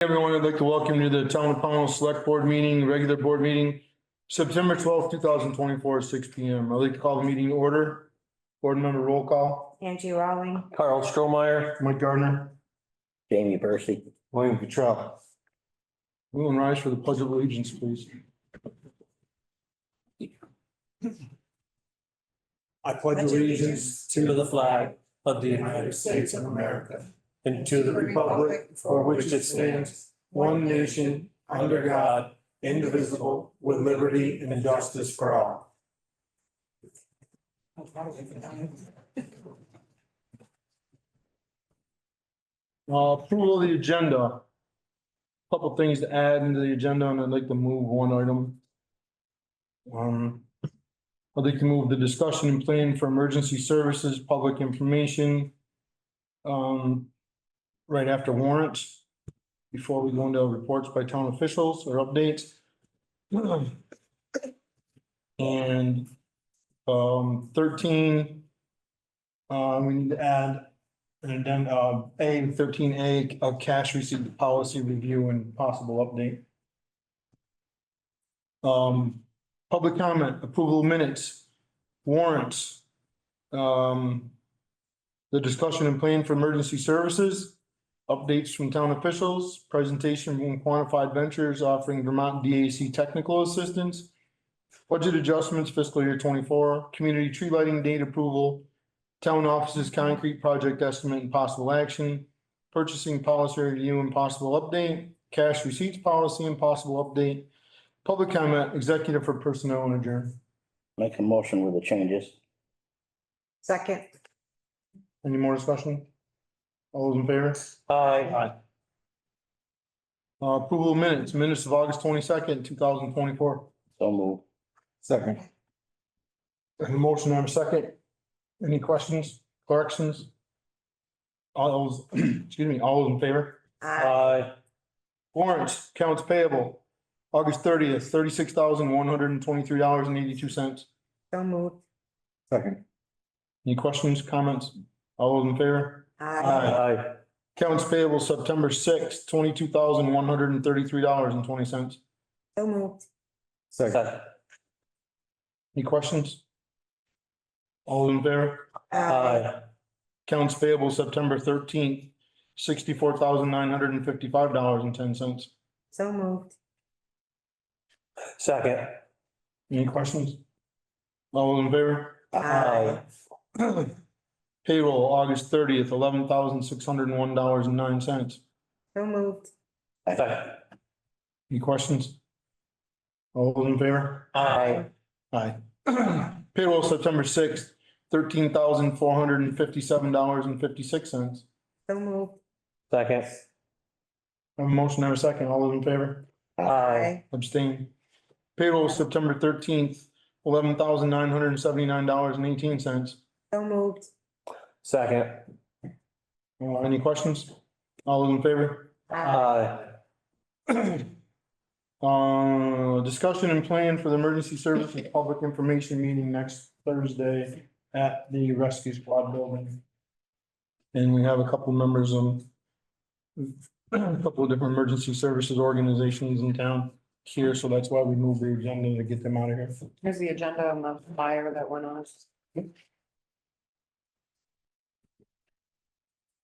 Everyone, I'd like to welcome you to the Town of Pownal Select Board Meeting, regular board meeting, September 12th, 2024, 6 P M. I'd like to call the meeting to order. Board member roll call. Angie Rowling. Carl Strohmeyer. Mike Gardner. Jamie Percy. William Cottrell. We will rise for the pledge of allegiance, please. I pledge allegiance To the flag of the United States of America and to the republic for which it stands, one nation, under God, indivisible, with liberty and justice for all. Approval of the agenda. Couple things to add into the agenda, and I'd like to move one item. I'd like to move the discussion and plan for emergency services, public information. Right after warrants, before we go into reports by town officials or updates. And 13. We need to add an addendum, A13A, a cash receipt policy review and possible update. Public comment, approval of minutes, warrants. The discussion and plan for emergency services, updates from town officials, presentation from Quantified Ventures offering Vermont DAC technical assistance, budget adjustments fiscal year 24, community tree lighting date approval, town offices concrete project estimate and possible action, purchasing policy review and possible update, cash receipts policy and possible update, public comment, executive for personnel and adjourn. Make a motion with the changes. Second. Any more discussion? All those in favor? Aye. Approval of minutes of August 22nd, 2024. So move. Second. Motion on a second. Any questions, corrections? All those, excuse me, all those in favor? Aye. Warrants, accounts payable, August 30th, $36,123.82. So moved. Second. Any questions, comments? All those in favor? Aye. Accounts payable, September 6th, $22,133.20. So moved. Second. Any questions? All those in favor? Aye. Accounts payable, September 13th, $64,955.10. So moved. Second. Any questions? All those in favor? Aye. Payroll, August 30th, $11,601.09. So moved. Second. Any questions? All those in favor? Aye. Aye. Payroll, September 6th, $13,457.56. So moved. Second. Have a motion, have a second. All those in favor? Aye. Abstain. Payroll, September 13th, $11,979.18. So moved. Second. Any questions? All those in favor? Aye. Discussion and plan for the emergency services public information meeting next Thursday at the rescue squad building. And we have a couple members of a couple of different emergency services organizations in town here, so that's why we moved the agenda to get them out of here. Here's the agenda on the flyer that went on.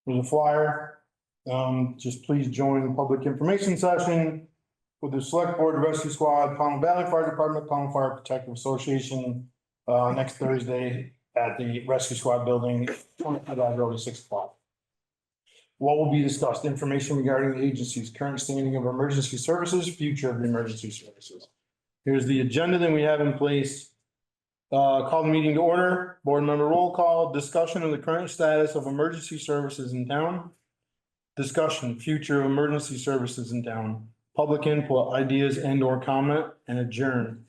There's a flyer. Just please join the public information session with the select board, rescue squad, Pownal Valley Fire Department, Pownal Fire Protective Association, next Thursday at the rescue squad building, 25 Road at 6 o'clock. What will be discussed? Information regarding the agency's current standing of emergency services, future of the emergency services. Here's the agenda that we have in place. Call the meeting to order, board member roll call, discussion of the current status of emergency services in town. Discussion, future of emergency services in town, public input, ideas and or comment, and adjourn.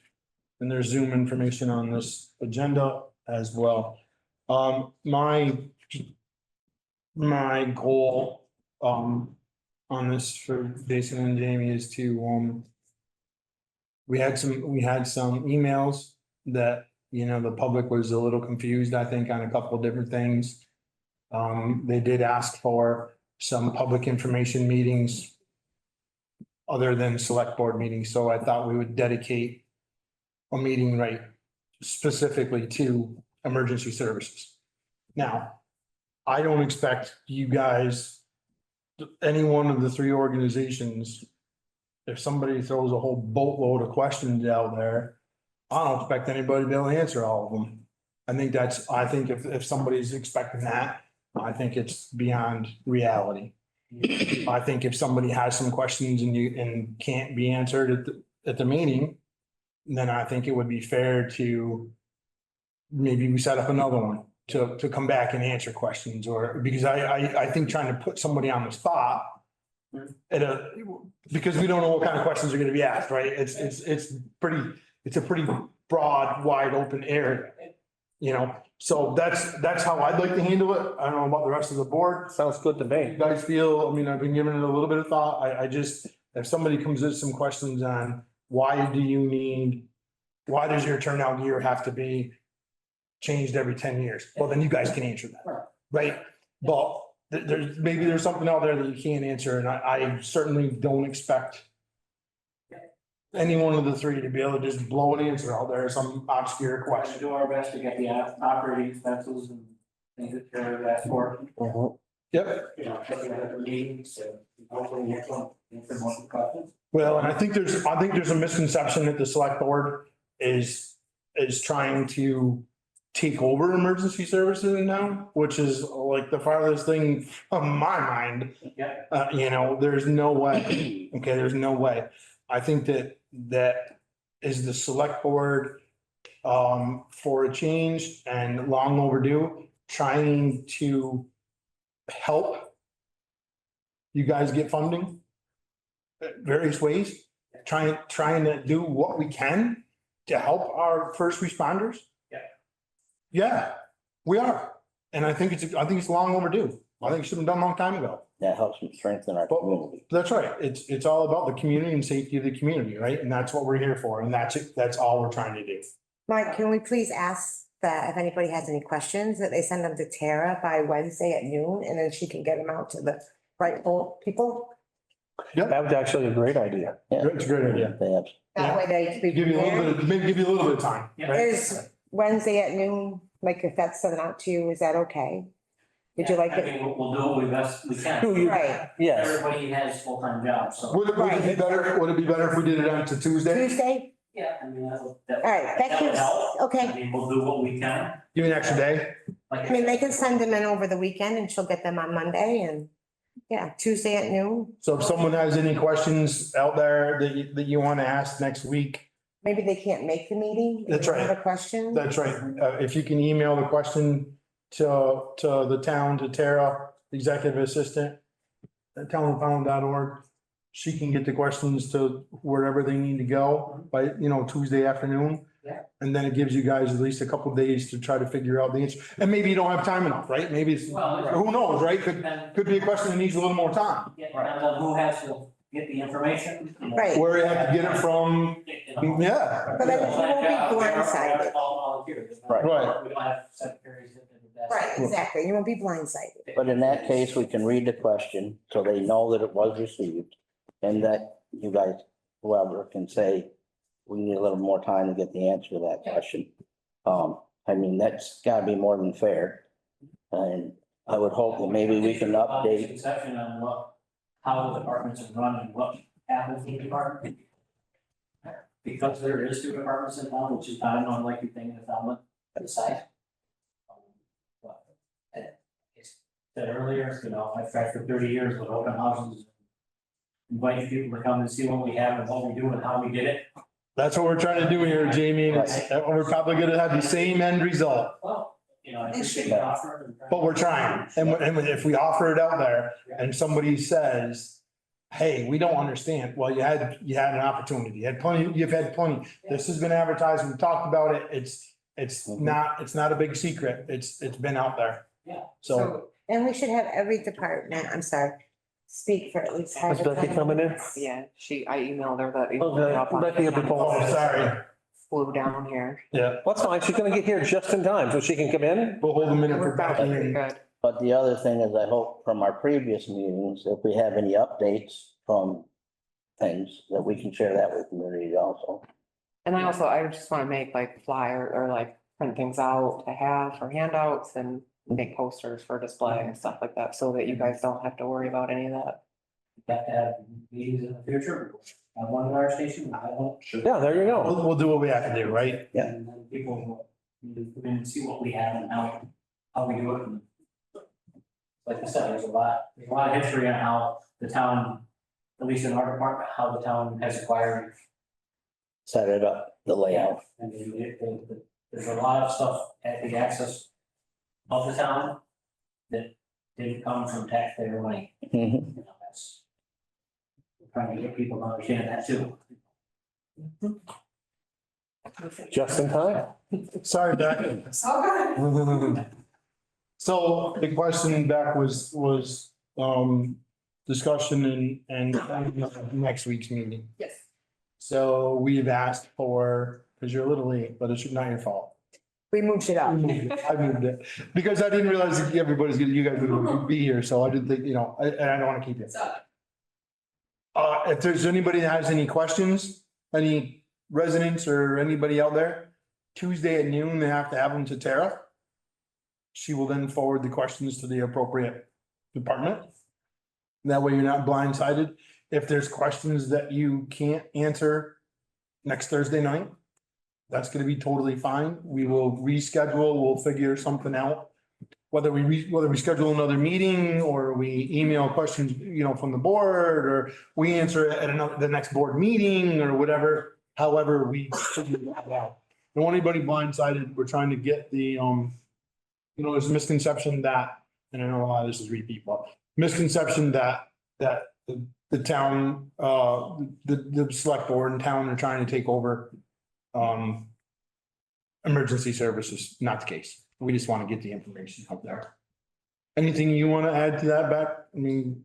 And there's Zoom information on this agenda as well. My goal, on this for Jason and Jamie is to, we had some emails that, you know, the public was a little confused, I think, on a couple of different things. They did ask for some public information meetings other than select board meetings, so I thought we would dedicate a meeting right specifically to emergency services. Now, I don't expect you guys, any one of the three organizations, if somebody throws a whole boatload of questions out there, I don't expect anybody to be able to answer all of them. I think if somebody's expecting that, I think it's beyond reality. I think if somebody has some questions and can't be answered at the meeting, then I think it would be fair to maybe we set up another one to come back and answer questions, or because I think trying to put somebody on the spot because we don't know what kind of questions are gonna be asked, right? It's a pretty broad, wide open area, you know? So that's how I'd like to handle it. I don't know about the rest of the board. Sounds good to me. You guys feel, I mean, I've been giving it a little bit of thought. I just, if somebody comes with some questions on why does your turnout gear have to be changed every 10 years? Well, then you guys can answer that, right? But there's something out there that you can't answer, and I certainly don't expect any one of the three to be able to just blow an answer out there, some obscure We're question. do our best to get the operating expenses and things that carry that for, Yep. you know, looking at the meetings, so hopefully next one, answer more questions. Well, and I think there's a misconception that the select board is trying to take over emergency services now, which is like the farthest thing from my mind. Yeah. You know, there's no way. Okay, there's no way. I think that is the select board for a change and long overdue, trying to help you guys get funding various ways, trying to do what we can to help our first responders. Yeah. Yeah, we are. And I think it's long overdue. I think it should have been done a long time ago. That helps them strengthen our But community. that's right. It's all about the community and safety of the community, right? And that's what we're here for. And that's it. That's all we're trying to do. Mike, can we please ask that if anybody has any questions, that they send them to Tara by Wednesday at noon, and then she can get them out to the rightful people? That was actually a great idea. Yeah. It's a great idea. They have, That way they can be Give you a little prepared. bit, maybe give you a little bit of time, right? Is Wednesday at noon, like if that's sent out to you, is that okay? Would you like I it? think we'll do what we best we can. Right, Yes. Everybody has full-time jobs, so. Would it be better, would it be better if we did it on to Tuesday? Tuesday? Yeah, I mean, that would. All right, that would gives, help. I okay. mean, we'll do what we can. Give me an extra day? Like I mean, they can send them in over the weekend and she'll get them on Monday and, yeah, Tuesday at noon. So if someone has any questions out there that you want to ask next week, Maybe they can't make the meeting. if That's they right. have a question. that's right. If you can email the question to the town, to Tara, executive assistant at townofpownal.org. She can get the questions to wherever they need to go by, Tuesday afternoon. Yeah. And then it gives you guys at least a couple of days to try to figure out the answer. And maybe you don't have time enough, right? Maybe it's, Well, who knows, right? Could and, be a question that needs a little more time. yeah, and then who has to get the information? Right. Where you have to get it from, yeah. But then you won't be blindsided. All volunteers. Right. Right. We don't have secretaries that do that. Right, exactly. You won't be blindsided. but in that case, we can read the question so they know that it was received. And that you guys, whoever can say, we need a little more time to get the answer to that question. I mean, that's gotta be more than fair. And I would hope that maybe we can update. Conception on how the departments are run and what happens in the department. Because there is two departments in town, which is kind of unlike you think in the town, at the site. But, it's said earlier, I've tried for 30 years with open houses. Inviting people to come and see what we have and what we do and how we did it. That's what we're trying to do here, Jamie. And we're probably gonna have the same end result, Well, I appreciate the offer. but we're trying. And if we offer it out there and somebody says, hey, we don't understand, well, you had an opportunity. You've had plenty. This has been advertised. We've talked about it. It's not a big secret. It's been out there. Yeah. So, And we should have every department, I'm sorry, speak for at least half Is the Becky time. coming in? Yeah, I emailed her that. Okay, Becky will be calling. oh, sorry. Flew down here. Yeah, That's fine. She's gonna get here just in time so she can come in. we'll hold a minute for Worked out Becky. pretty and- good. But the other thing is, I hope from our previous meetings, if we have any updates from things, that we can share that with the community also. And I just want to make like flyer or like print things out to have for handouts and make posters for display and stuff like that, so that you guys don't have to worry about any of that. Got to have meetings in the future. I one at our station, I won't. Yeah, there you go. We'll do what we have to do, right? Yeah. And then people will come in and see what we have and how we do it. And like I said, there's a lot of history on how the town, at least in our department, how the town has acquired. Set it up, the layout. I mean, there's a lot of stuff at the access of the town that didn't come from taxpayer money. Mhm. You know, that's. We're trying to get people to understand that too. Just in time. Sorry, Beck. So the question back was, discussion and next week's meeting. Yes. So we've asked for, because you're a little late, but it's not your fault. We moved it I up. moved it, because I didn't realize that everybody's gonna, you guys would be here, so I didn't think, and I don't wanna keep it. If there's anybody that has any questions, any residents or anybody out there, Tuesday at noon, they have to have them to Tara. She will then forward the questions to the appropriate department. That way you're not blindsided. If there's questions that you can't answer next Thursday night, that's gonna be totally fine. We will reschedule, we'll figure something out. Whether we schedule another meeting or we email questions, from the board, or we answer it at the next board meeting or whatever, however we figure that out. Don't want anybody blindsided. We're trying to get the, there's a misconception that, and I know a lot of this is repeat, but misconception that the town, the select board in town are trying to take over emergency services. Not the case. We just want to get the information out there. Anything you want to add to that, Beck? I mean,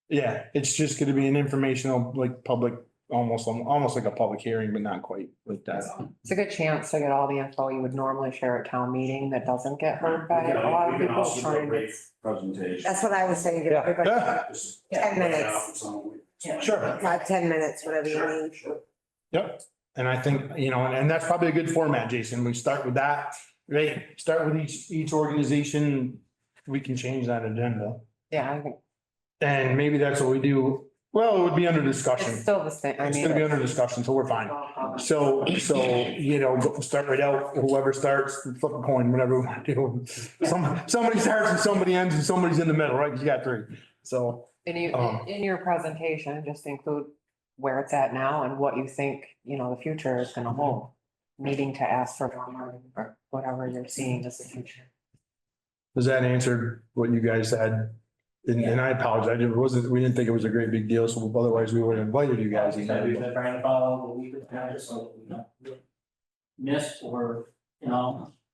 yeah, it's just going to be an informational, like public, almost like a public hearing, but not quite like that. It's a good chance to get all the info you would normally share at town meeting that doesn't get heard by a lot of people trying to. Presentation. That's what I was saying. Give Yeah. everybody Yeah. 10 minutes. Sure. 5-10 minutes, whatever you need. Yep. And I think, and that's probably a good format, Jason. We start with that, right? Start with each organization. We can change that agenda. Yeah, I think And maybe that's what we do. Well, it would be under it's discussion. still the same. I It's mean. gonna be under discussion, so we're fine. So, start right out. Whoever starts, flip a coin, whatever we want to do. Somebody starts and somebody ends and somebody's in the middle, right? 'Cause you got three. So, And you, Um, in your presentation, just include where it's at now and what you think, the future is gonna hold. Needing to ask for more or whatever you're seeing as the future. does that answer what you guys said? And I apologize. We didn't think it was a great big deal, so otherwise we would have invited you guys. We've been trying to follow the week of time, so we don't miss or,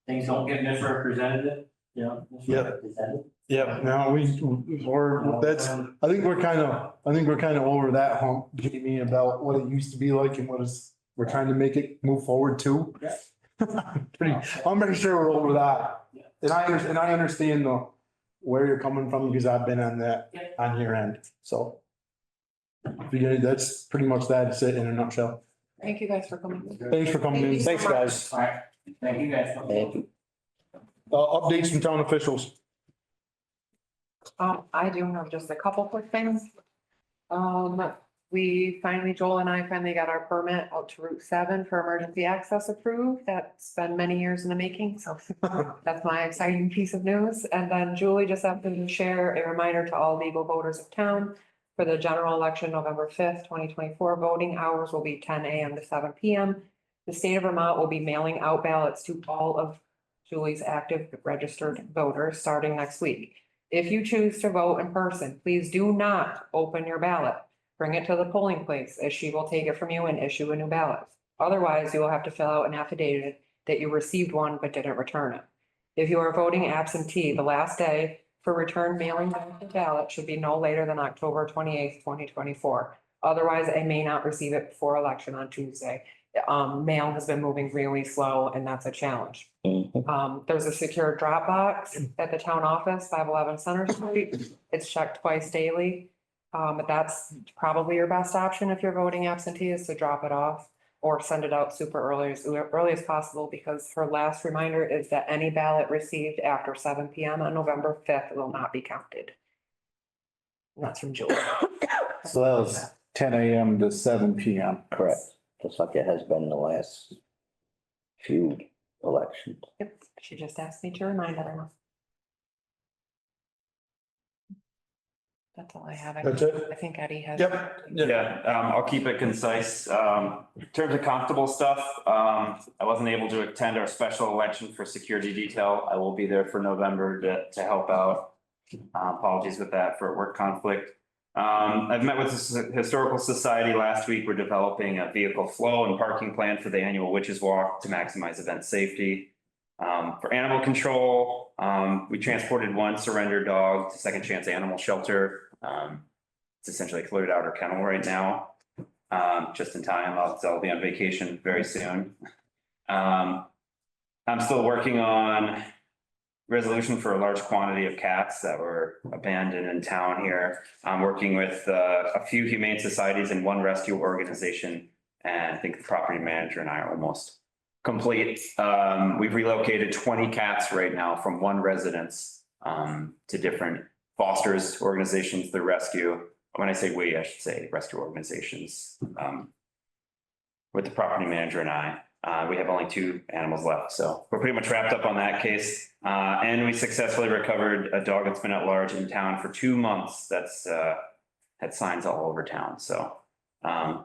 things don't get misrepresented, misrepresented. Yeah, no, I think we're kind of over that hump, Jamie, about what it used to be like and we're trying to make it move forward too. Yeah. I'm pretty sure we're over that. Yeah. And I understand where you're coming from because I've been on that, Yeah. on your end, so. Yeah, that's pretty much that's it in a nutshell. Thank you guys for coming. Thanks for coming in. Thanks, guys. All right, thank you guys. Thank you. Updates from town officials. I do have just a couple quick things. Joel and I finally got our permit out to Route 7 for emergency access approved. That's been many years in the making, so that's my exciting piece of news. And then Julie just happened to share a reminder to all legal voters of town for the general election, November 5th, 2024. Voting hours will be 10 a.m. to 7 p.m. The state of Vermont will be mailing out ballots to all of Julie's active registered voters starting next week. If you choose to vote in person, please do not open your ballot. Bring it to the polling place as she will take it from you and issue a new ballot. Otherwise, you will have to fill out an affidavit that you received one but didn't return it. If you are voting absentee, the last day for return mailing of the ballot should be no later than October 28th, 2024. Otherwise, I may not receive it before election on Tuesday. Mail has been moving really slow and that's a challenge. Mhm. There's a secure drop box at the town office, 511 Center Street. It's checked twice daily. But that's probably your best option if you're voting absentee is to drop it off or send it out super early as possible, because her last reminder is that any ballot received after 7 PM on November 5th will not be counted. And that's from Julie. So that was 10 a.m. to 7 p.m. Correct, just like it has been the last few elections. Yep, she just asked me to remind everyone. That's all I have. That's it? I think Eddie has. Yep. Yeah, I'll keep it concise. In terms of constable stuff, I wasn't able to attend our special election for security detail. I will be there for November to help out. Apologies with that for work conflict. I've met with the Historical Society last week. We're developing a vehicle flow and parking plan for the annual Witches Walk to maximize event safety. For animal control, we transported one surrendered dog to Second Chance Animal Shelter. It's essentially cleared out her kennel right now, just in time. I'll be on vacation very soon. I'm still working on resolution for a large quantity of cats that were abandoned in town here. I'm working with a few humane societies and one rescue organization, and I think the property manager and I are almost complete. We've relocated 20 cats right now from one residence to different fosters organizations, the rescue. When I say we, I should say rescue organizations. With the property manager and I, we have only 2 animals left, so we're pretty much wrapped up on that case. And we successfully recovered a dog that's been at large in town for 2 months. That's had signs all over town. So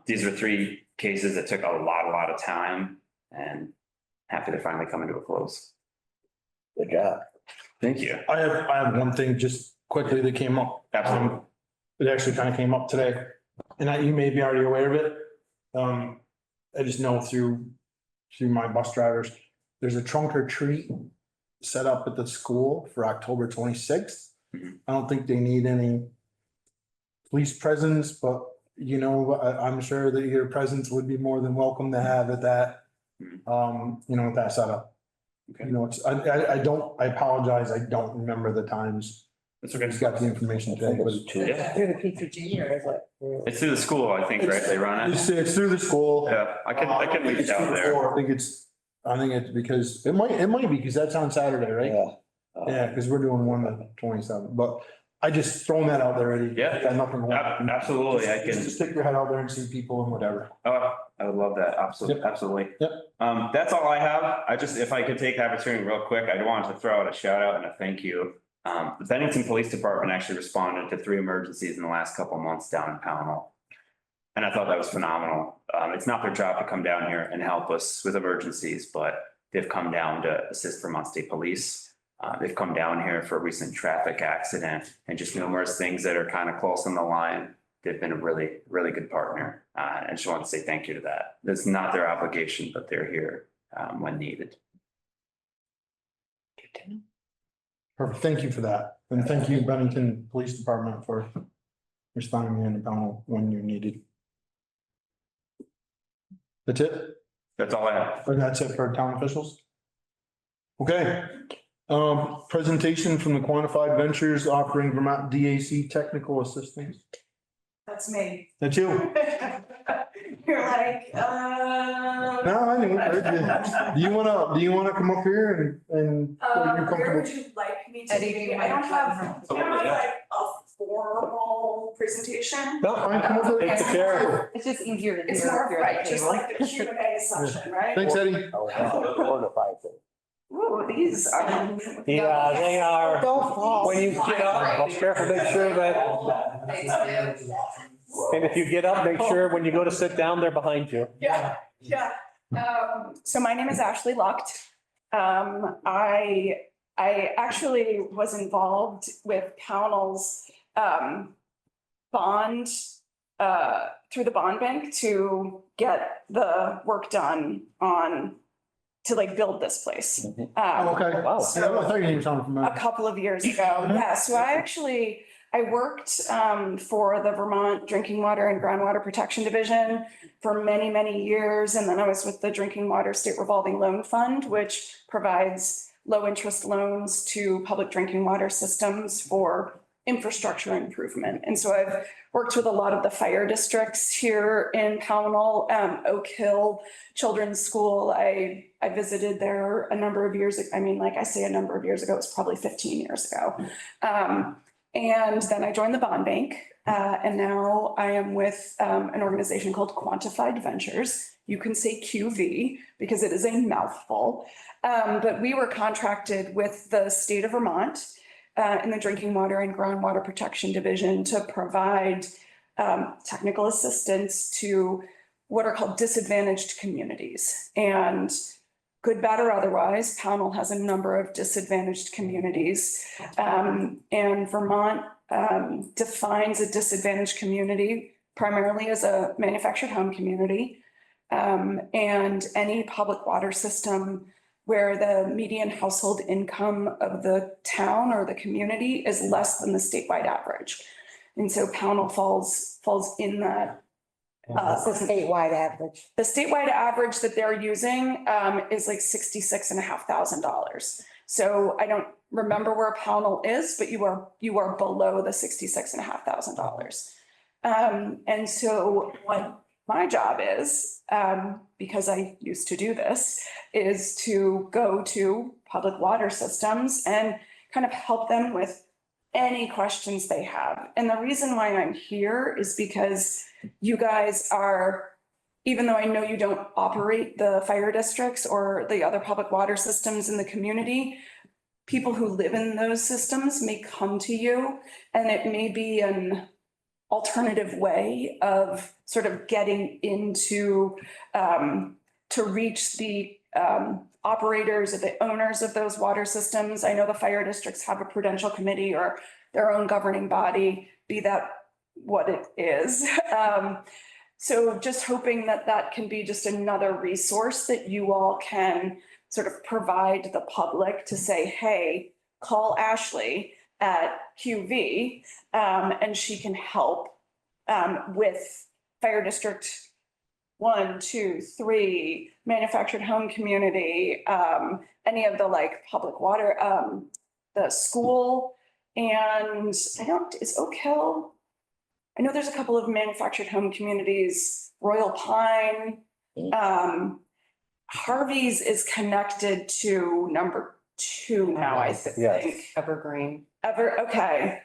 these are 3 cases that took a lot of time, and happy they're finally coming to a close. Good job. Thank you. I have one thing just quickly that came up. Absolutely. It actually kind of came up today, and you may be already aware of it. I just know through my bus drivers, there's a trunk or treat set up at the school for October 26th. Mhm. I don't think they need any police presence, but I'm sure that your presence would be more than welcome to have at that, with that setup. Okay. I apologize, I don't remember the times. That's I okay. just got the information I think today, it's but 2. Yeah, Through the PCG or is it? it's through the school, I think, right? They run it. it's through the school. Yeah, I can reach out there. I think it's because, it might be because that's on Saturday, right? Yeah. Yeah, because we're doing one to 27, but I just throwing that out there, Eddie. Yeah. Got nothing. wrong. Absolutely, I Just can. stick your head out there and see people and whatever. Oh, I would love that. Absolutely, Yep. absolutely. Yep. That's all I have. If I could take the opportunity real quick, I wanted to throw out a shout out and a thank you. The Bennington Police Department actually responded to 3 emergencies in the last couple of months down in Pownal. And I thought that was phenomenal. It's not their job to come down here and help us with emergencies, but they've come down to assist Vermont State Police. They've come down here for a recent traffic accident and just numerous things that are kind of close on the line. They've been a really, really good partner. And I just want to say thank you to that. It's not their obligation, but they're here when needed. Good to know. Perfect. Thank you for that. And thank you, Bennington Police Department, for responding in the panel when you needed. That's it? That's all I have. Or that's it for town officials? Okay. Presentation from the Quantified Ventures offering Vermont DAC technical assistance. That's me. That's you. You're like, No, I knew. Do you wanna come up here and you're where comfortable? would you like me to Eddie, be? you I don't might have, have- I don't have like a formal presentation. No, fine, come over. Take the chair. It's just easier to do. It's if more you're at right, the just table. like the Q and A session, right? Thanks, Eddie. Oh, 4 to 5. Ooh, these are. Yeah, they are. Don't fall. When you get up, be careful, make sure that, and if you get up, make sure when you go to sit down, they're behind you. Yeah, yeah. So my name is Ashley Lucht. I actually was involved with Pownal's bond through the bond bank to get the work done to like build this place. Oh, okay. Wow. I thought your name sounded A familiar. couple of years ago. Yeah, so I I worked for the Vermont Drinking Water and Groundwater Protection Division for many, many years. And then I was with the Drinking Water State Revolving Loan Fund, which provides low interest loans to public drinking water systems for infrastructure improvement. And so I've worked with a lot of the fire districts here in Pownal, Oak Hill Children's School. I visited there a number of years. I mean, like I say, a number of years ago, it was probably 15 years ago. And then I joined the bond bank, and now I am with an organization called Quantified Ventures. You can say QV because it is a mouthful. But we were contracted with the state of Vermont in the Drinking Water and Groundwater Protection Division to provide technical assistance to what are called disadvantaged communities. And good, bad, or otherwise, Pownal has a number of disadvantaged communities. And Vermont defines a disadvantaged community primarily as a manufactured home community. And any public water system where the median household income of the town or the community is less than the statewide average. And so Pownal falls in that. It's a statewide average. The statewide average that they're using is like $66,500. So I don't remember where Pownal is, but you are below the $66,500. And so what my job is, because I used to do this, is to go to public water systems and kind of help them with any questions they have. And the reason why I'm here is because you guys are, even though I know you don't operate the fire districts or the other public water systems in the community, people who live in those systems may come to you, and it may be an alternative way of sort of getting into to reach the operators or the owners of those water systems. I know the fire districts have a prudential committee or their own governing body, be that what it is. So just hoping that that can be just another resource that you all can sort of provide the public to say, hey, call Ashley at QV and she can help with fire district 1, 2, 3, manufactured home community, any of the like public water, the school. And is Oak Hill? I know there's a couple of manufactured home communities, Royal Pine. Harvey's is connected to number 2 now, I think. Yes. Evergreen. Okay.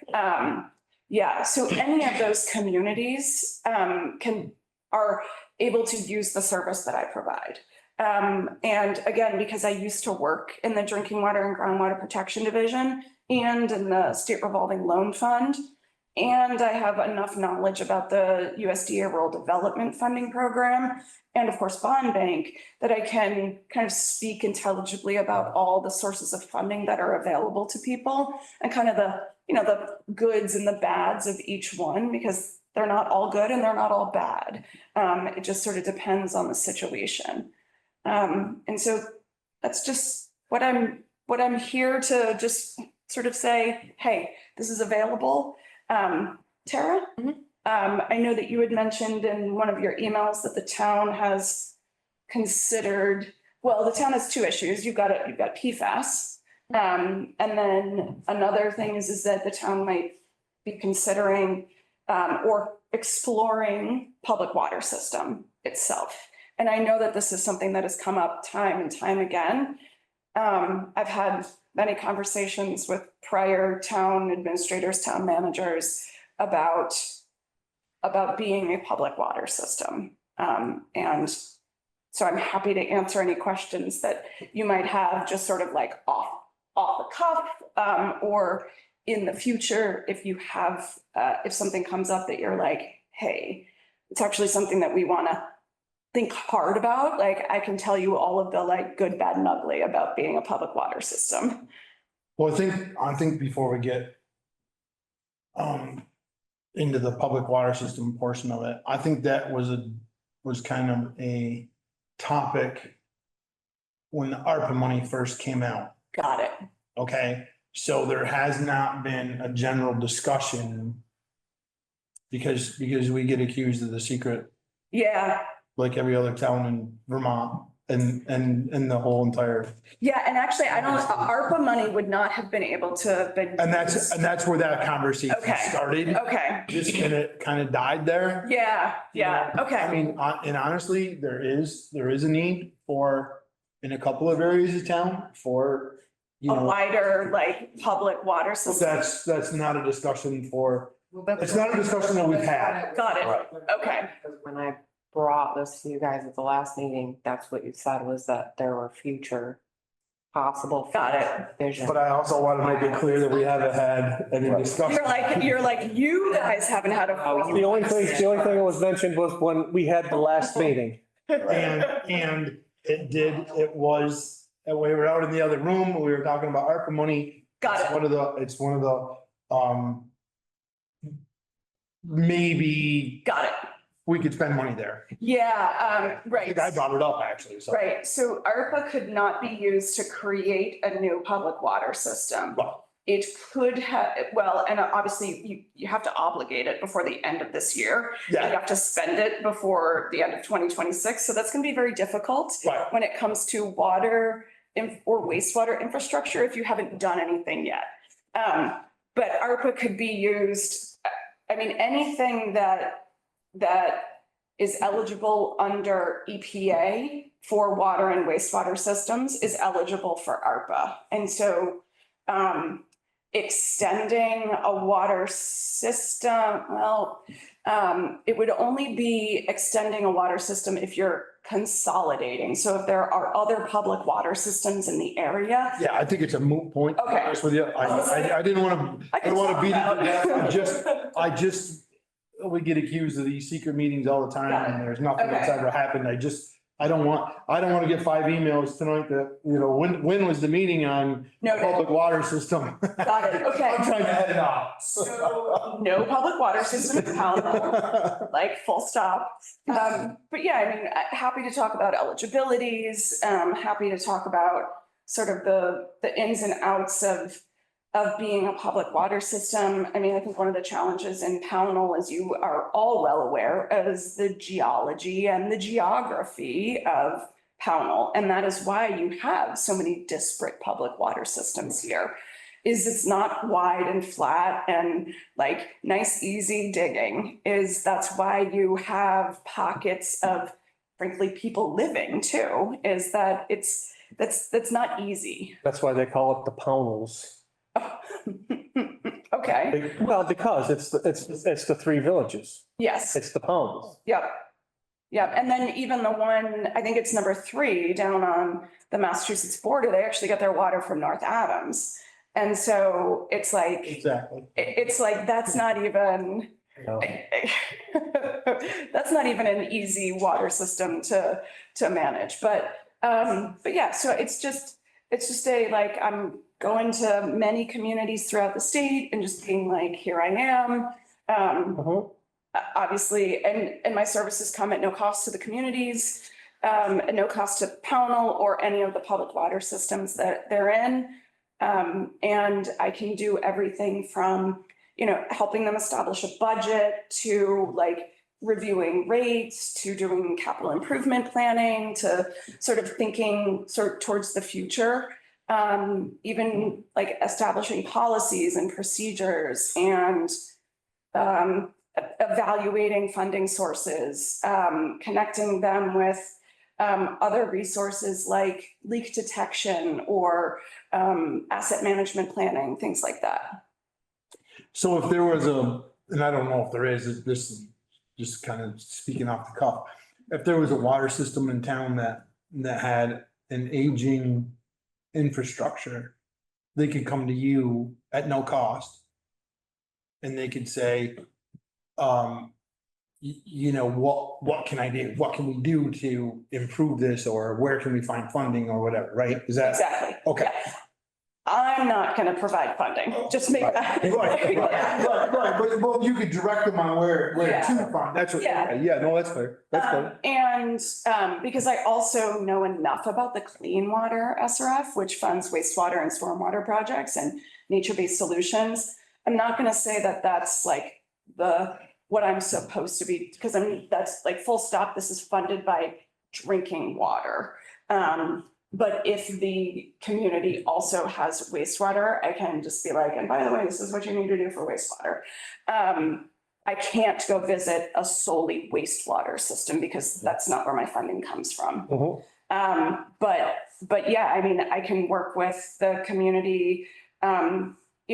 Yeah, so any of those communities are able to use the service that I provide. And again, because I used to work in the Drinking Water and Groundwater Protection Division and in the State Revolving Loan Fund, and I have enough knowledge about the USDA Rural Development Funding Program and of course Bond Bank that I can kind of speak intelligibly about all the sources of funding that are available to people and kind of the, the goods and the bads of each one, because they're not all good and they're not all bad. It just sort of depends on the situation. And so that's just what I'm here to just sort of say, hey, this is available. Tara, I know that you had mentioned in one of your emails that the town has considered, well, the town has 2 issues. You've got PFAS. And then another thing is that the town might be considering or exploring public water system itself. And I know that this is something that has come up time and time again. I've had many conversations with prior town administrators, town managers about being a public water system. And so I'm happy to answer any questions that you might have just sort of like off the cuff, or in the future, if you have, if something comes up that you're like, hey, it's actually something that we want to think hard about. Like I can tell you all of the like good, bad, and ugly about being a public water system. Well, I think before we get into the public water system portion of it, I think that was kind of a topic when the ARPA money first came out. Got it. Okay, So there has not been a general discussion because we get accused of the secret, Yeah, like every other town in Vermont and the whole entire. yeah, and actually, I don't, ARPA money would not have been able to have been. And that's where that conversation Okay. started. Okay, Just and it kind of died there. yeah, yeah, I okay, mean, and honestly, there is a need for, in a couple of areas of town for, you a know, wider, like, public water system. that's not a discussion for, Well, that's- it's not a discussion that we've had. Got it. Okay. Because when I brought this to you guys at the last meeting, that's what you said was that there were future possible. Got it. Vision. But I also want to make it clear that we haven't had any discussion. You're like, you guys haven't had a. The only thing that was mentioned was when we had the last meeting. And it was, and we were out in the other room, we were talking about ARPA money. Got it. It's one of the, maybe Got it. we could spend money there. Yeah, I right. think I brought it up actually, so. Right, so ARPA could not be used to create a new public water system. Well, It could have, well, and obviously you have to obligate it before the end of this year. You yeah, have to spend it before the end of 2026, so that's gonna be very difficult right, when it comes to water or wastewater infrastructure if you haven't done anything yet. But ARPA could be used, I mean, anything that is eligible under EPA for water and wastewater systems is eligible for ARPA. And so extending a water system, well, it would only be extending a water system if you're consolidating. So if there are other public water systems in the area. yeah, I think it's a moot point. to be Okay. honest with you, I didn't want to, I don't want to beat it to death, I just, we get accused of these secret meetings all the time and there's nothing that's Okay. ever happened. I don't want to get 5 emails tonight that, you know, when was the meeting on Noted. public water system? Got it, okay. I'm trying to head it off. So no public water system in Pownal, like full stop. But yeah, I mean, happy to talk about eligibilities, happy to talk about sort of the ins and outs of being a public water system. I mean, I think one of the challenges in Pownal, as you are all well aware, is the geology and the geography of Pownal. And that is why you have so many disparate public water systems here. Is it's not wide and flat and like nice, easy digging. That's why you have pockets of, frankly, people living too, is that that's not easy. That's why they call it the Pownals. Okay, Well, because it's the three villages. yes, It's the Pownals. yep. Yep, and then even the one, I think it's number 3 down on the Massachusetts border, they actually get their water from North Adams. And so it's like, Exactly. it's like, that's not even, No. that's not even an easy water system to manage, but yeah, so it's just like, I'm going to many communities throughout the state and just being like, here I am. Obviously, and my services come at no cost to the communities, at no cost to Pownal or any of the public water systems that they're in. And I can do everything from, helping them establish a budget to like reviewing rates, to doing capital improvement planning, to sort of thinking towards the future. Even like establishing policies and procedures and evaluating funding sources, connecting them with other resources like leak detection or asset management planning, things like that. So if there was and I don't know if there is, this is just kind of speaking off the cuff. If there was a water system in town that had an aging infrastructure, they could come to you at no cost. And they could say, what can I do? What can we do to improve this? Or where can we find funding or whatever, right? Is that? Exactly. Okay. Yeah. I'm not gonna provide funding, just make that. But you could direct them on where to find, that's what, Yeah. yeah, no, that's fair, that's fair. Because I also know enough about the Clean Water SRF, which funds wastewater and stormwater projects and nature-based solutions. I'm not gonna say that that's like what I'm supposed to be, because that's like full stop, this is funded by drinking water. But if the community also has wastewater, I can just be like, and by the way, this is what you need to do for wastewater. I can't go visit a solely wastewater system because that's not where my funding comes from. But yeah, I mean, I can work with the community,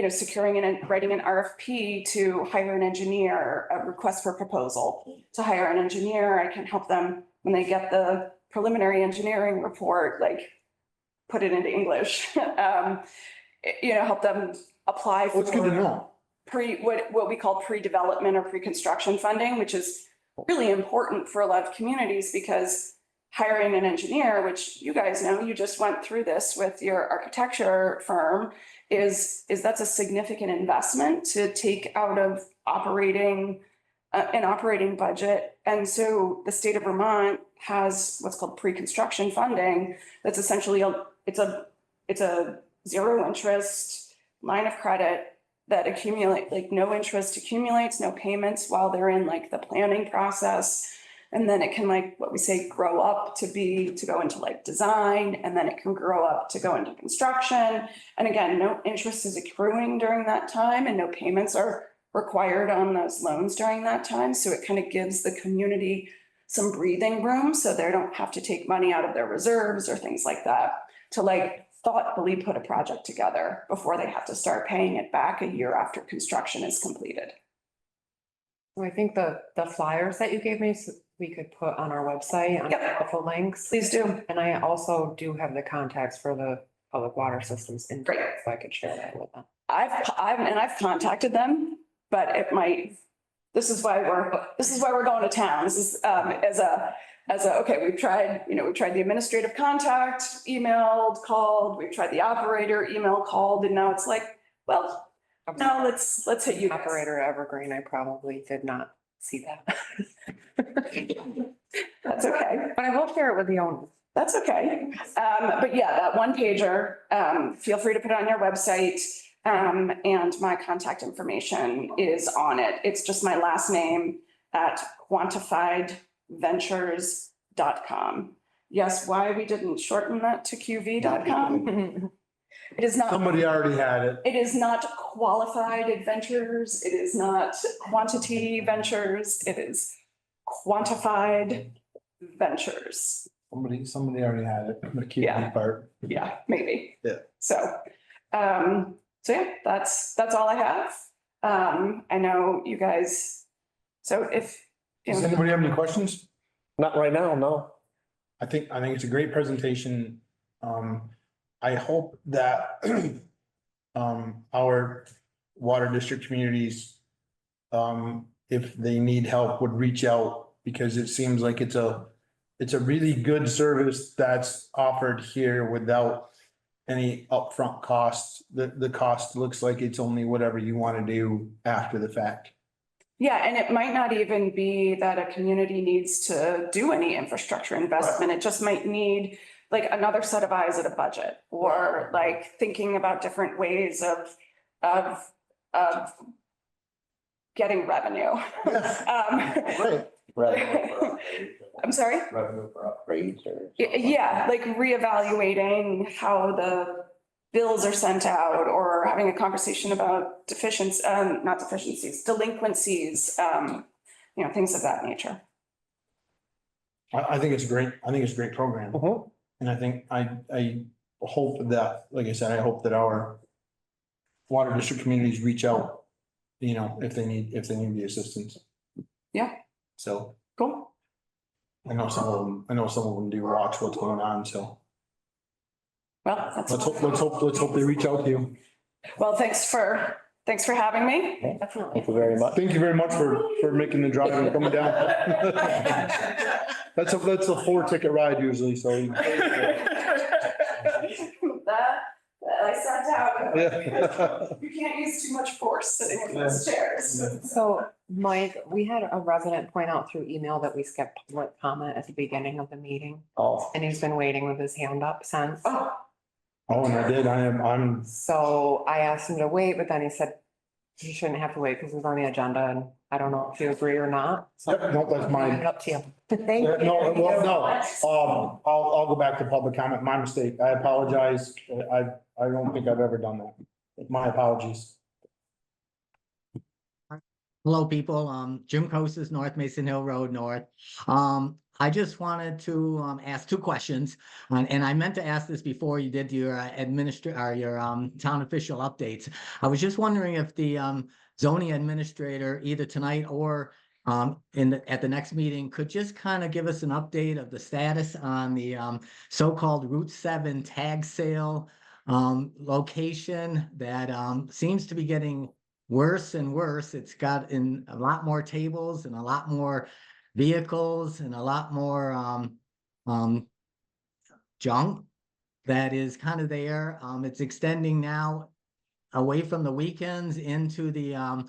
securing and writing an RFP to hire an engineer, a request for proposal to hire an engineer. I can help them when they get the preliminary engineering report, like put it into English, help them apply for. What's good to know? What we call pre-development or pre-construction funding, which is really important for a lot of communities because hiring an engineer, which you guys know, you just went through this with your architecture firm, that's a significant investment to take out of an operating budget. And so the state of Vermont has what's called pre-construction funding. That's essentially it's a zero interest line of credit that accumulate, like no interest accumulates, no payments while they're in like the planning process. And then it can, like what we say, grow up to go into like design, and then it can grow up to go into construction. And again, no interest is accruing during that time and no payments are required on those loans during that time. So it kind of gives the community some breathing room so they don't have to take money out of their reserves or things like that to like thoughtfully put a project together before they have to start paying it back a year after construction is completed. I think the flyers that you gave me, we could put on our website on Yep. the full links. Please do. And I also do have the contacts for the public water systems in, Great. if I could share that with them. I've contacted them, but this is why we're going to town. This is okay, we've tried the administrative contact, emailed, called, we've tried the operator, email, called, and now it's like, well, no, let's hit you. Operator Evergreen, I probably did not see that. That's okay. But I will share it with the owner. That's okay. But yeah, that one pager, feel free to put it on your website. And my contact information is on it. It's just my last name at quantifiedventures.com. Yes, why we didn't shorten that to qv.com? It is not. Somebody already had it. It is not qualified adventures. It is not quantity ventures. It is quantified ventures. Somebody already had it, the key Yeah. part. Yeah, maybe. Yeah. So yeah, that's all I have. I know you guys, so if. Does anybody have any questions? Not right now, no. I think it's a great presentation. I hope that our water district communities, if they need help, would reach out, because it seems like it's a really good service that's offered here without any upfront costs. The cost looks like it's only whatever you want to do after the fact. Yeah, and it might not even be that a community needs to do any infrastructure investment. It just might need like another set of eyes at a budget, or like thinking about different ways of getting revenue. Right. I'm sorry? Revenue for upgrades or. Yeah, like reevaluating how the bills are sent out, or having a conversation about delinquencies, things of that nature. I think it's great. I think it's a great program. And I think I hope that, like I said, I hope that our water district communities reach out, if they need the assistance. Yeah. So Cool. I know some of them do watch what's going on, so Well, that's. let's hope they reach out to you. Well, thanks for having me. Thank you very much. Thank you very much for making the drive and coming down. That's a 4-ticket ride usually, so. That, like I sent out. Yeah. You can't use too much force sitting in those chairs. So Mike, we had a resident point out through email that we skipped public comment at the beginning of the meeting. Oh, And he's been waiting with his hand up since. Oh, Oh, and I did, I'm, So I asked him to wait, but then he said he shouldn't have to wait because it's on the agenda and I don't know if you agree or not. So yep, no, that's mine. Up to you. Thank you. No, well, no, I'll go back to public comment, my mistake, I apologize, I don't think I've ever done that. My apologies. Hello, people. Jim Kosis, North Mason Hill Road North. I just wanted to ask two questions. And I meant to ask this before you did your your town official updates. I was just wondering if the zoning administrator, either tonight or at the next meeting, could just kind of give us an update of the status on the so-called Route 7 tag sale location that seems to be getting worse and worse. It's got in a lot more tables and a lot more vehicles and a lot more junk that is kind of there. It's extending now away from the weekends into the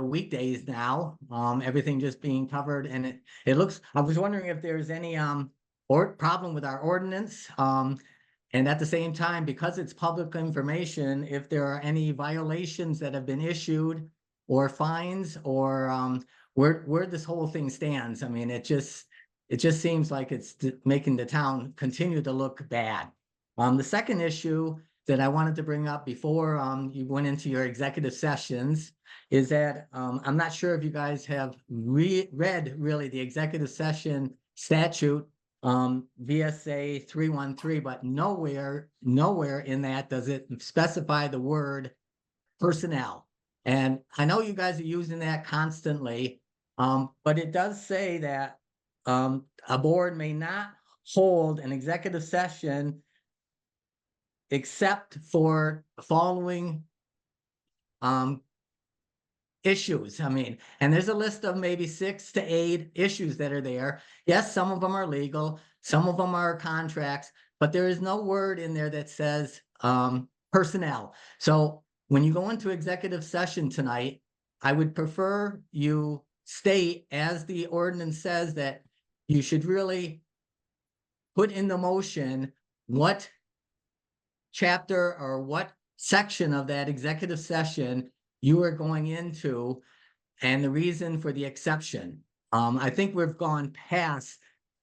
weekdays now. Everything just being covered, and it looks, I was wondering if there's any problem with our ordinance. And at the same time, because it's public information, if there are any violations that have been issued or fines or where this whole thing stands. I mean, it just seems like it's making the town continue to look bad. The second issue that I wanted to bring up before you went into your executive sessions is that I'm not sure if you guys have read really the executive session statute, VSA 313, but nowhere in that does it specify the word personnel. And I know you guys are using that constantly, but it does say that a board may not hold an executive session except for the following issues. I mean, and there's a list of maybe 6 to 8 issues that are there. Yes, some of them are legal, some of them are contracts, but there is no word in there that says personnel. So when you go into executive session tonight, I would prefer you state, as the ordinance says, that you should really put in the motion what chapter or what section of that executive session you are going into and the reason for the exception. I think we've gone past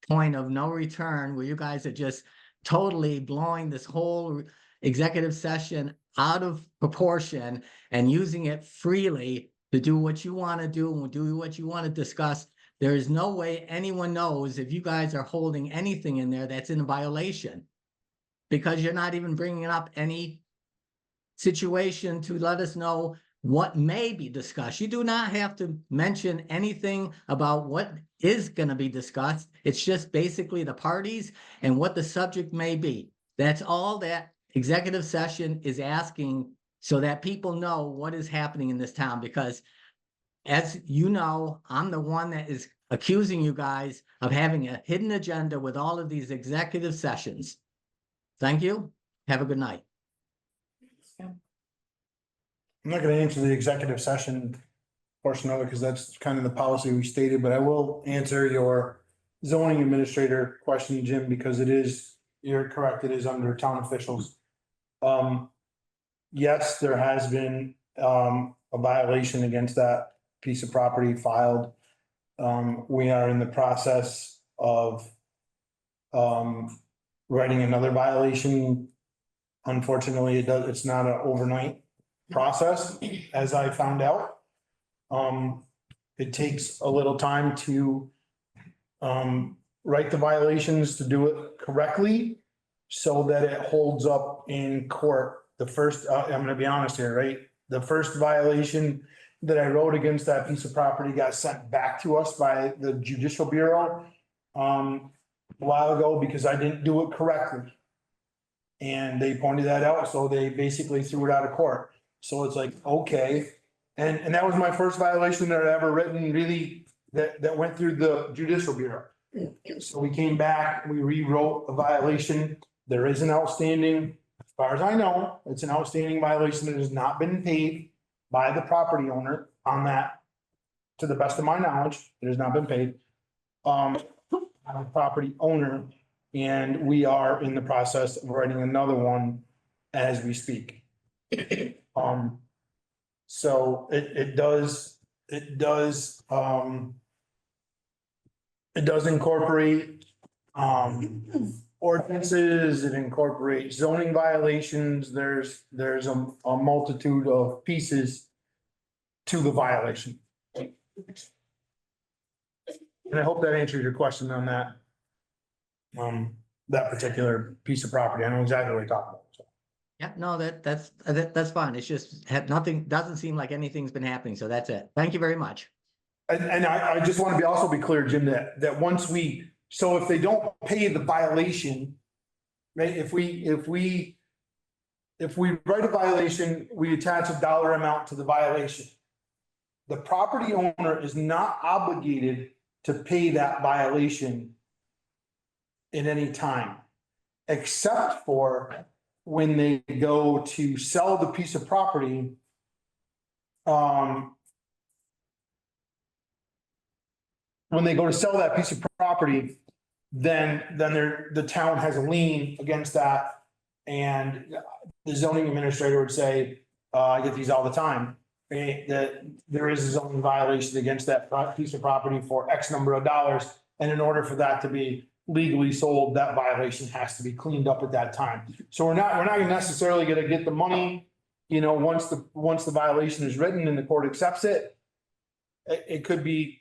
point of no return where you guys are just totally blowing this whole executive session out of proportion and using it freely to do what you want to do and do what you want to discuss. There is no way anyone knows if you guys are holding anything in there that's in violation, because you're not even bringing up any situation to let us know what may be discussed. You do not have to mention anything about what is going to be discussed. It's just basically the parties and what the subject may be. That's all that executive session is asking, so that people know what is happening in this town. Because as you know, I'm the one that is accusing you guys of having a hidden agenda with all of these executive sessions. Thank you. Have a good night. I'm not gonna answer the executive session portion of it, because that's kind of the policy we stated, but I will answer your zoning administrator question, Jim, because it is, you're correct, it is under town officials. Yes, there has been a violation against that piece of property filed. We are in the process of writing another violation. Unfortunately, it's not an overnight process, as I found out. It takes a little time to write the violations, to do it correctly, so that it holds up in court. The first, I'm gonna be honest here, right? The first violation that I wrote against that piece of property got sent back to us by the Judicial Bureau a while ago, because I didn't do it correctly. And they pointed that out, so they basically threw it out of court. So it's like, okay, and that was my first violation that I ever written, really, that went through the Judicial Bureau. So we came back, we rewrote a violation. There is an outstanding far as I know, it's an outstanding violation that has not been paid by the property owner on that. To the best of my knowledge, it has not been paid. On a property owner, and we are in the process of writing another one as we speak. So it does incorporate, ordinances, it incorporates zoning violations, there's a multitude of pieces to the violation. And I hope that answers your question on that. That particular piece of property. I know exactly what you're talking about. So. Yeah, no, that's fine. It's just had nothing, doesn't seem like anything's been happening. So that's it. Thank you very much. And I just want to also be clear, Jim, that once so if they don't pay the violation, right, if we write a violation, we attach a dollar amount to the violation. The property owner is not obligated to pay that violation at any time, except for when they go to sell the piece of property. When they go to sell that piece of property, then the town has a lien against that. And the zoning administrator would say, I get these all the time, that there is a zoning violation against that piece of property for X number of dollars. And in order for that to be legally sold, that violation has to be cleaned up at that time. So we're not necessarily gonna get the money, once the violation is written and the court accepts it. It could be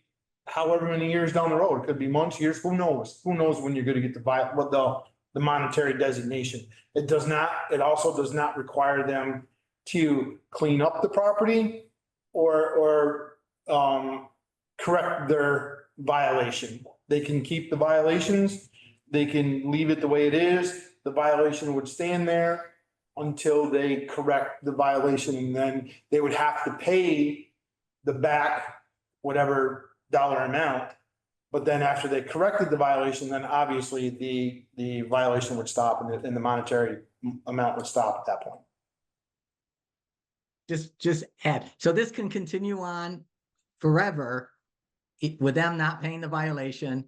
however many years down the road. It could be months, years, who knows? Who knows when you're gonna get the monetary designation. It also does not require them to clean up the property or correct their violation. They can keep the violations, they can leave it the way it is. The violation would stand there until they correct the violation, and then they would have to pay the back whatever dollar amount. But then after they corrected the violation, then obviously the violation would stop and the monetary amount would stop at that point. Just add, so this can continue on forever with them not paying the violation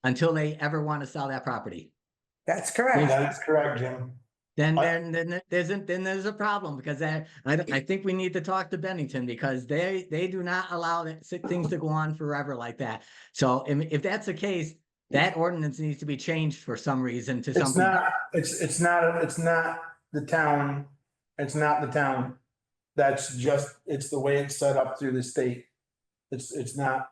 until they ever want to sell that property. That's correct. That is correct, Jim. Then there's a problem, because I think we need to talk to Bennington, because they do not allow things to go on forever like that. So if that's the case, that ordinance needs to be changed for some reason to something. It's not the town. It's not the town. It's the way it's set up through the state. It's not,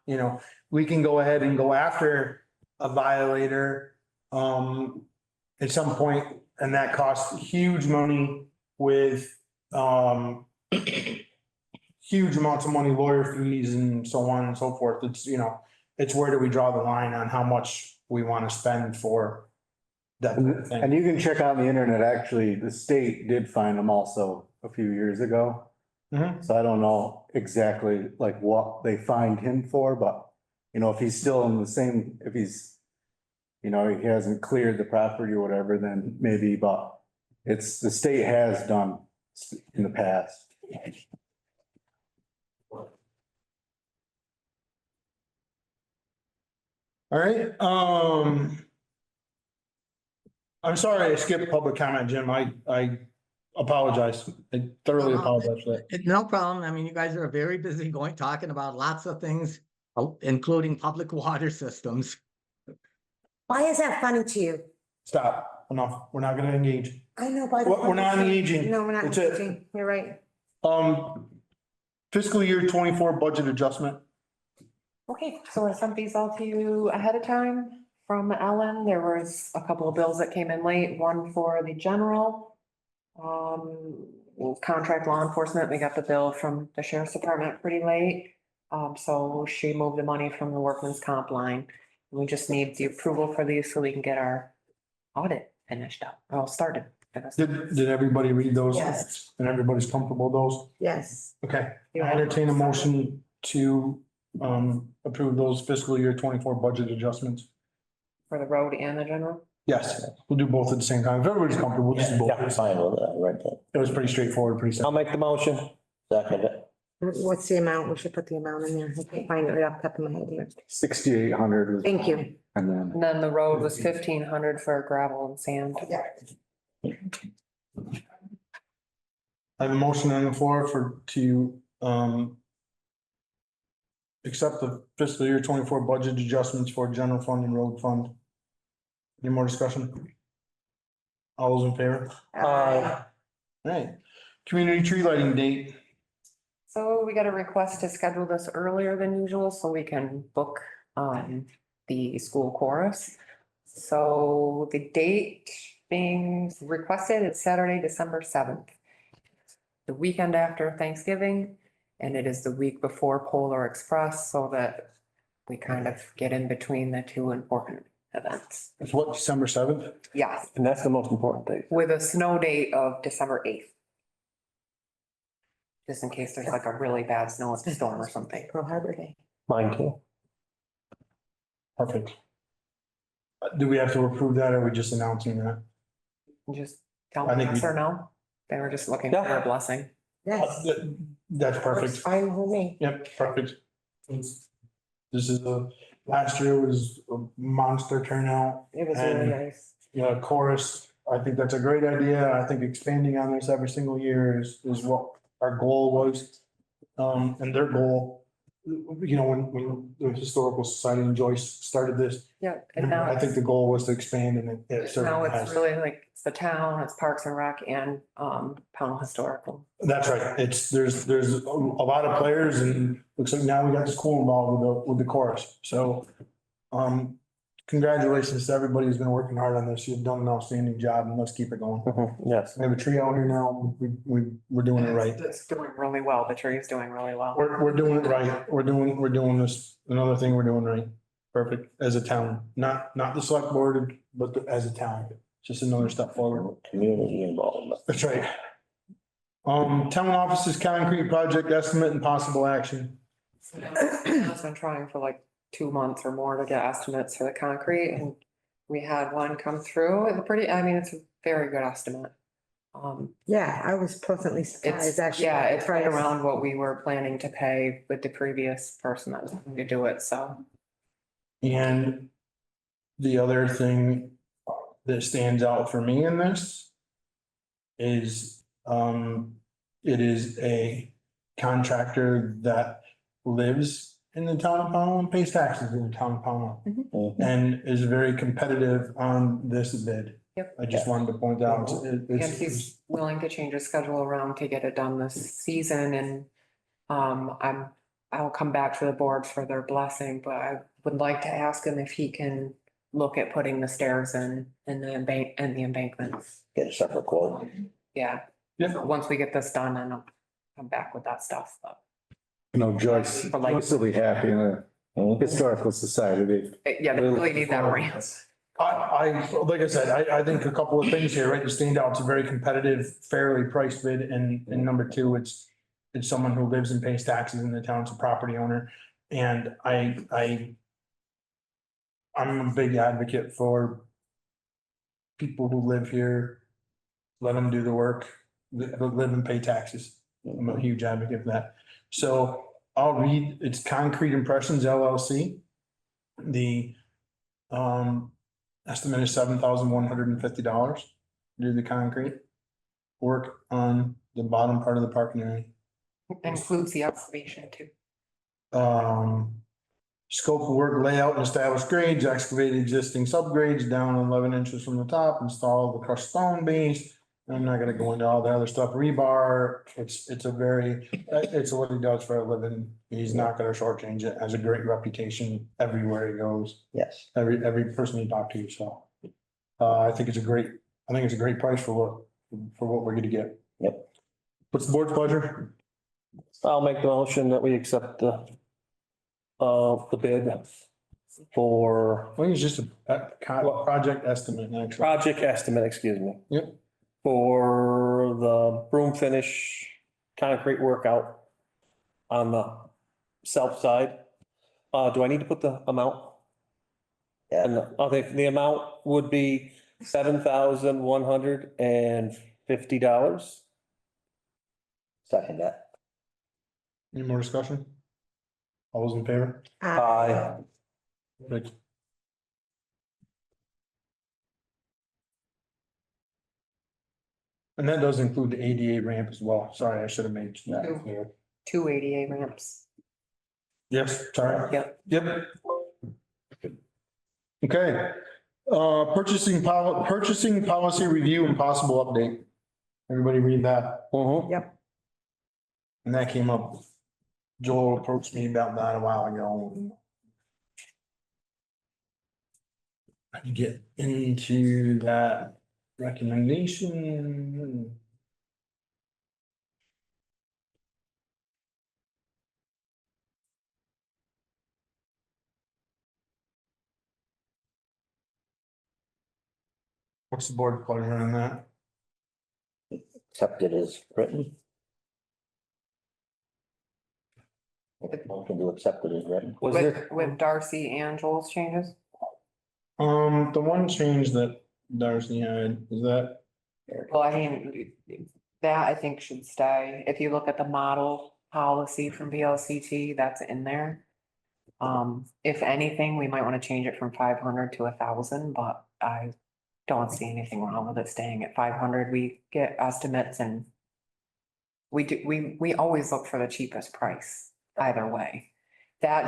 we can go ahead and go after a violator at some point, and that costs huge money with huge amounts of money, lawyer fees and so on and so forth. It's where do we draw the line on how much we want to spend for that thing. And you can check on the internet, actually, the state did fine them also a few years ago. Mhm. So I don't know exactly like what they fined him for, but if he's still in the same, if he's, he hasn't cleared the property or whatever, then maybe, but the state has done in the past. All right, I'm sorry I skipped public comment, Jim. I apologize. I thoroughly apologize for that. No problem. I mean, you guys are very busy talking about lots of things, including public water systems. Why is that funny to you? Stop, enough. We're not gonna engage. I know, but. We're not engaging. No, we're not That's it. engaging. You're right. Fiscal year 24 budget adjustment. Okay, so I sent these all to you ahead of time from Ellen. There was a couple of bills that came in late, one for the general. Contract law enforcement, we got the bill from the sheriff's department pretty late. So she moved the money from the workman's comp line. We just need the approval for these so we can get our audit finished up, or started. Did everybody read those? Yes. And everybody's comfortable with those? Yes. Okay, I entertain a motion to approve those fiscal year 24 budget adjustments. For the road and the general? Yes, we'll do both at the same time. If everybody's comfortable, we'll just do both. Yeah, fine with that, right there. It was pretty straightforward, pretty I'll simple. make the motion. Second it. What's the amount? We should put the amount in there. I can't find it right off the top of my head here. 6,800. Thank you. And then And then the road was 1,500 for gravel and sand. I have a motion on the floor to accept the fiscal year 24 budget adjustments for general fund and road fund. Any more discussion? All those in favor? Aye. Right. Community tree lighting date. So we got a request to schedule this earlier than usual so we can book the school chorus. So the date being requested is Saturday, December 7th. The weekend after Thanksgiving, and it is the week before Polar Express, so that we kind of get in between the two important events. It's what, December 7th? Yes, And that's the most important thing. with a snow date of December 8th. Just in case there's like a really bad snowstorm or something. Pearl Harbor Day. Mine too. Perfect. Do we have to approve that or are we just announcing that? Just tell I them think yes we- or no. They were just looking for Yeah. a blessing. Yes. That's Works perfect. fine with me. Yep, perfect. This is last year was a monster turnout. It was really And- nice. Yeah, chorus, I think that's a great idea. I think expanding on this every single year is what our goal was. And their goal, you know, when the Historical Society and Joyce started this, Yeah. And now I think the goal was to expand and it now certainly it's has. really like, it's the town, it's Parks and Rec and Pownal Historical. That's right. There's a lot of players and looks like now we got the school involved with the chorus. So, congratulations to everybody who's been working hard on this. You've done an outstanding job and let's keep it going. Yes. We have a tree out here now. We're doing it right. It's doing really well. The tree is doing really well. We're doing it right. We're doing this, another thing we're doing right. Perfect as a town, not the select board, but as a town. Just another step forward. Community involvement. That's right. Town offices, concrete project estimate and possible action. I've been trying for like 2 months or more to get estimates for the concrete and we had one come through. It's it's a very good estimate. Yeah, I was pleasantly surprised, It's, actually. yeah, the it's right price. around what we were planning to pay with the previous person that was going to do it, so. And the other thing that stands out for me in this is, it is a contractor that lives in the town of Pownal and pays taxes in the town of Pownal. Mhm. And is very competitive on this bid. Yep. I just wanted to point out. And he's willing to change his schedule around to get it done this season and I'll come back to the board for their blessing, but I would like to ask him if he can look at putting the stairs in and the embankments. Get a separate quote. Yeah. Yeah. So once we get this done, then I'll come back with that stuff, but Joyce will be happy in a historical society. yeah, they really need that ramp. Like I said, I think a couple of things here, right, to stand out. It's a very competitive, fairly priced bid, and number two, it's someone who lives and pays taxes in the town, it's a property owner. And I'm a big advocate for people who live here, let them do the work, live and pay taxes. I'm a huge advocate of that. So I'll read, it's Concrete Impressions LLC. The estimate is $7,150 to do the concrete work on the bottom part of the parking area. Includes the excavation too. Scope of work, layout and established grades, excavate existing subgrades down 11 inches from the top, install the crushed stone base. I'm not gonna go into all the other stuff, rebar, it's what he does for a living. He's not gonna shortchange it, has a great reputation everywhere he goes, Yes. every person you talk to, so. I think it's a great price for what we're gonna get. Yep. What's the board's pleasure? I'll make the motion that we accept the bid for I think it's just a project estimate, actually. project estimate, excuse me. Yep. For the broom finish concrete workout on the south side. Do I need to put the amount? Yeah, And I think the amount would be $7,150. second that. Any more discussion? All those in favor? Aye. Rick? And that does include the ADA ramp as well. Sorry, I should have made that clear. 2 ADA ramps. Yes, sorry. Yep. Yep. Okay, purchasing policy review and possible update. Everybody read that? Mhm. And that came up. Joel approached me about that a while ago. I can get into that recommendation. What's the board pleasure on that? Accept it as written. Motion to accept it as written. Was With, there, with Darcy and Joel's changes? The one change that Darcy had, is that, Well, I mean, that I think should stay. If you look at the model policy from VLCT, that's in there. If anything, we might want to change it from 500 to 1,000, but I don't see anything wrong with it staying at 500. We get estimates and we always look for the cheapest price either way. That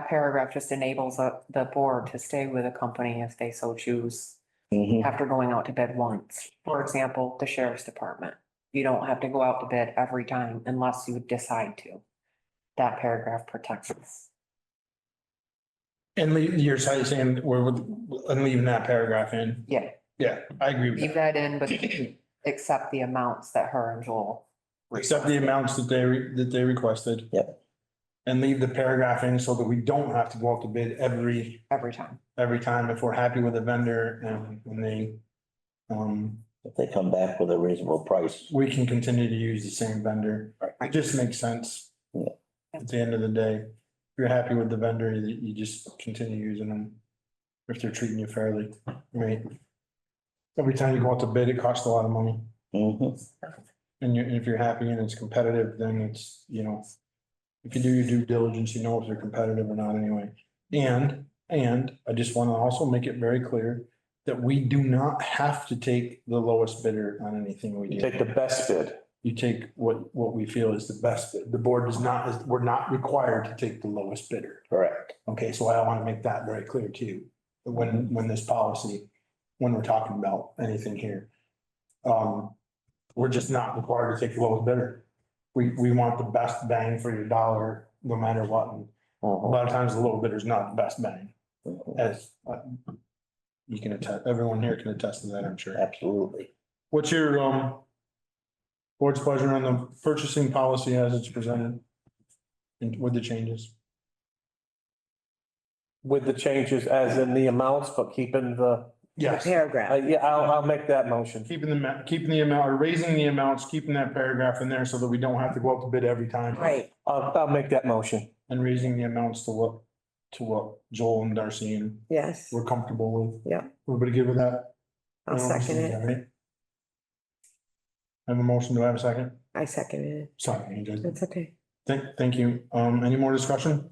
paragraph just enables the board to stay with a company if they so choose Mhm. after going out to bid once. For example, the sheriff's department. You don't have to go out to bid every time unless you decide to. That paragraph protects us. and you're saying we're leaving that paragraph in? Yeah, Yeah, I agree with leave that. that in, but accept the amounts that her and Joel. Accept the amounts that they requested. Yep. And leave the paragraph in so that we don't have to go out to bid every time. time if we're happy with the vendor and when they. If they come back with a reasonable price. We can continue to use the same vendor. It just makes sense. Yeah. At the end of the day, if you're happy with the vendor, you just continue using them. If they're treating you fairly, right? Every time you go out to bid, it costs a lot of money. Mhm. And if you're happy and it's competitive, then it's, if you do your due diligence, you know if they're competitive or not anyway. And I just want to also make it very clear that we do not have to take the lowest bidder on anything we do. take the best bid? You take what we feel is the best bid. The board is not, we're not required to take the lowest bidder. Correct. Okay, so I want to make that very clear too. When this policy, when we're talking about anything here. We're just not required to take the lowest bidder. We want the best bang for your dollar, no matter what. And a lot of times the low bidder is not the best bang, Mhm. as you can attest, everyone here can attest to that, I'm sure. Absolutely. What's your board's pleasure on the purchasing policy as it's presented? And with the changes? With the changes as in the amounts, but keeping the, Yes, Paragraph. yeah, I'll make that motion. keeping the amount, or raising the amounts, keeping that paragraph in there so that we don't have to go out to bid every time. Right, I'll make that motion. And raising the amounts to what Joel and Darcy and yes, we're comfortable with. Yeah. Everybody good with that? I'll second it. Right? Have a motion, do I have a second? I second it. Sorry, you did. That's okay. Thank you. Any more discussion?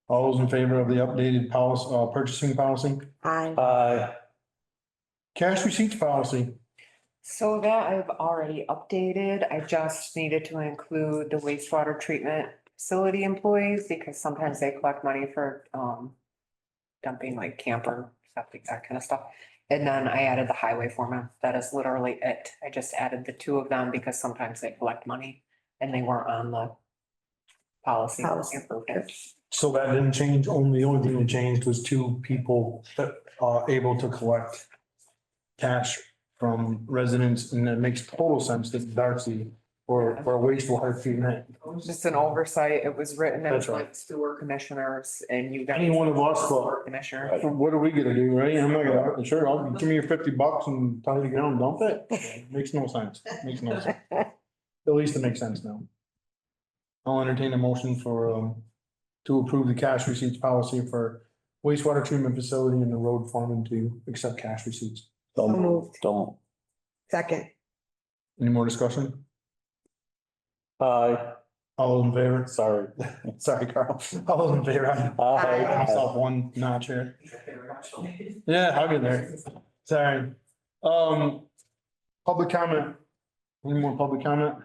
All those in favor of the updated policy, purchasing policy? Aye. Cash receipts policy. So that I've already updated. I just needed to include the wastewater treatment facility employees because sometimes they collect money for dumping like camper, stuff like that kind of stuff. And then I added the highway foreman. That is literally it. I just added the two of them because sometimes they collect money and they weren't on the policy. Policy. So that didn't change, the only thing that changed was two people that are able to collect cash from residents, and it makes total sense that Darcy or wastewater treatment. It was just an oversight. It was written as That's right. like sewer commissioners and you guys. Any one of us, Sewer Commissioner. What are we gonna do, right? I'm not gonna, sure, I'll give me your $50 and tell you to go and dump it. Makes no sense. Makes no sense. At least it makes sense now. I'll entertain a motion for, to approve the cash receipts policy for wastewater treatment facility and the road foreman to accept cash receipts. So moved. Don't. Second. Any more discussion? Aye. All those in favor? Sorry. Sorry, Carl. All those in favor? I myself one notch here. Yeah, I'll get there. Sorry. Public comment. Any more public comment?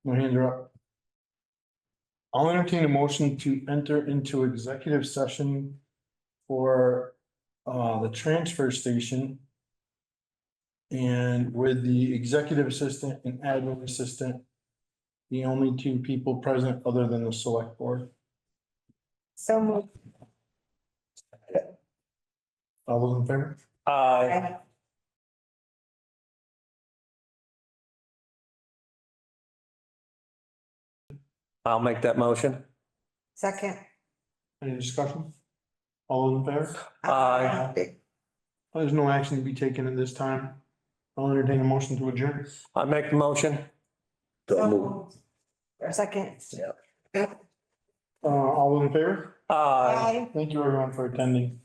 No hands are up. I'll entertain a motion to enter into executive session for the transfer station. And with the executive assistant and admin assistant, the only two people present other than the select board. So moved. All those in favor? Aye. I'll make that motion. Second. Any discussion? All those in favor? Aye. There's no action to be taken at this time. I'll entertain a motion to adjourn. I make the motion. So moved. Or second. All those in favor? Aye. Thank you everyone for attending.